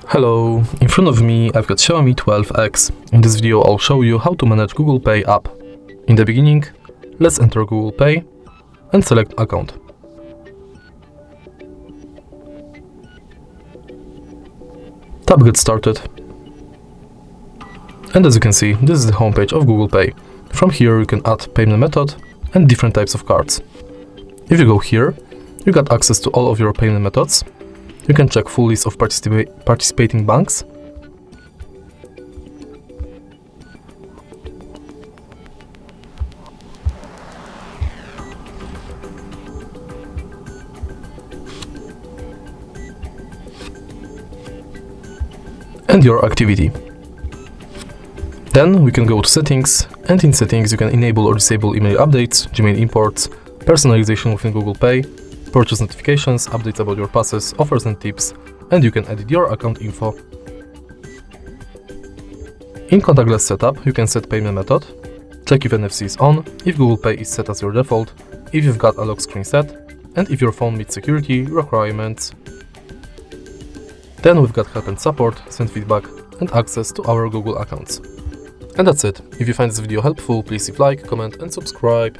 Hello, in front of me I've got XIAOMI 12X. In this video I'll show you how to manage Google Pay app. In the beginning, let's enter Google Pay and select account. Tap Get Started. And as you can see, this is the homepage of Google Pay. From here you can add payment method and different types of cards. If you go here, you got access to all of your payment methods. You can check full list of participating banks. And your activity. Then we can go to settings, and in settings you can enable or disable email updates, Gmail imports, personalization within Google Pay, purchase notifications, updates about your passes, offers and tips, and you can edit your account info. In Contactless Setup you can set payment method, check if NFC is on, if Google Pay is set as your default, if you've got a lock screen set, and if your phone meets security requirements. Then we've got help and support, send feedback, and access to our Google accounts. And that's it. If you find this video helpful, please leave like, comment and subscribe.